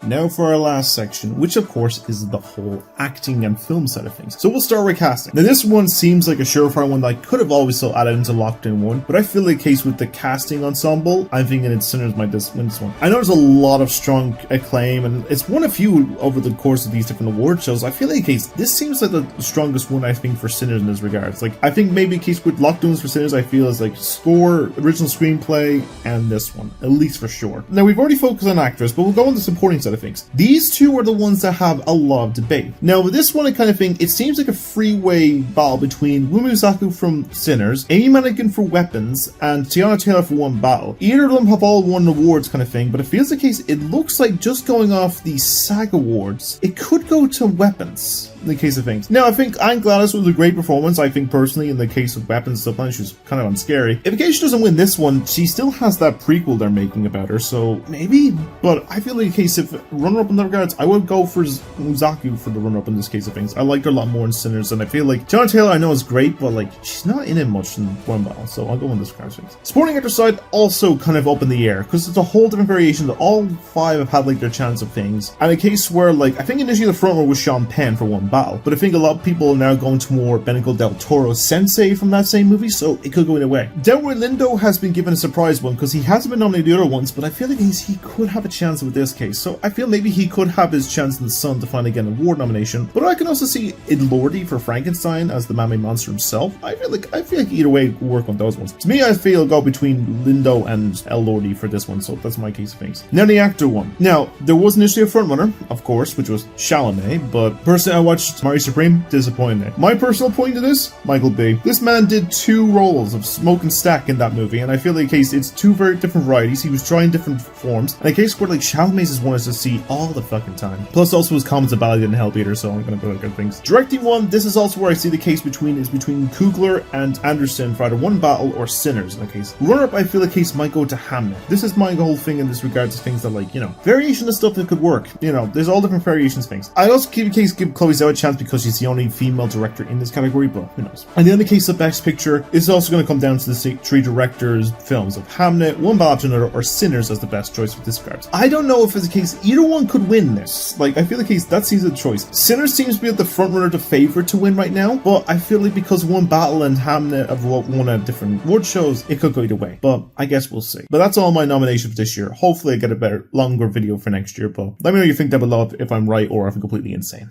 Now for our last section, which of course is the whole acting and film side of things. So we'll start with casting. Now this one seems like a surefire one that I could have always still added into Lockdown 1, but I feel the case with the casting ensemble, I'm thinking it's Sinners might win this one. I know there's a lot of strong acclaim, and it's won a few over the course of these different award shows. I feel like case this seems like the strongest one I think for Sinners in this regards. Like I think maybe a case with Lockdowns for Sinners I feel is like score, original screenplay, and this one, at least for sure. Now we've already focused on actors, but we'll go on the supporting side of things. These two are the ones that have a lot of debate. Now with this one I kind of think it seems like a freeway battle between Wumi Saku from Sinners, Amy Mannigan for Weapons, and Tiana Taylor for One Battle. Either of them have all won awards kind of thing, but it feels the case it looks like just going off the SAG awards, it could go to Weapons. In the case of things. Now, I think Aunt Gladys was a great performance. I think personally, in the case of Weapons stuff, she was kind of unscary. If case she doesn't win this one, she still has that prequel they're making about her, so maybe. But I feel like in case if runner-up in that regards, I would go for Muzaku for the runner-up in this case of things. I liked her a lot more in Sinners, and I feel like Tiana Taylor I know is great, but like she's not in it much in One Battle, so I'll go on this regards. Supporting actor side also kind of up in the air because it's a whole different variation that all five have had like their chance of things. And a case where like I think initially the front runner was Sean Penn for One Battle, but I think a lot of people are now going to more Benicio del Toro Sensei from that same movie, so it could go either way. Delroy Lindo has been given a surprise one because he hasn't been nominated the other ones, but I feel like he could have a chance with this case, so I feel maybe he could have his chance in the sun to finally get an award nomination. But I can also see Elordi for Frankenstein as the man-made monster himself. I feel like either way would work on those ones. To me, I feel it'll go between Lindo and Elordi for this one, so that's my case of things. Now the actor one. Now there was initially a frontrunner, of course, which was Chalamet, but personally I watched Mario Supreme, disappointing. My personal point to this, Michael B. This man did 2 roles of Smoke and Stack in that movie, and I feel like case it's 2 very different varieties. He was trying different forms, and a case where like Chalamet's is one is to see all the fucking time. Plus also his comments about it didn't help either, so I'm gonna go with good things. Directing one, this is also where I see the case between Coogler and Anderson for either One Battle or Sinners in the case. Runner-up, I feel the case might go to Hamnet. This is my whole thing in this regard to things that like, you know, variation of stuff that could work. You know, there's all different variations of things. I also give Chloe Zhao a chance because she's the only female director in this category, but who knows. And the other case of Best Picture is also going to come down to the 3 directors' films of Hamnet, One Battle After Another, or Sinners as the best choice with this regard. I don't know if it's a case either one could win this. Like, I feel the case that seems the choice. Sinners seems to be the front runner, the favorite to win right now, but I feel like because One Battle and Hamnet have won at different award shows, it could go either way. But I guess we'll see. But that's all my nominations for this year. Hopefully I get a better, longer video for next year, but let me know what you think down below if I'm right or if I'm completely insane.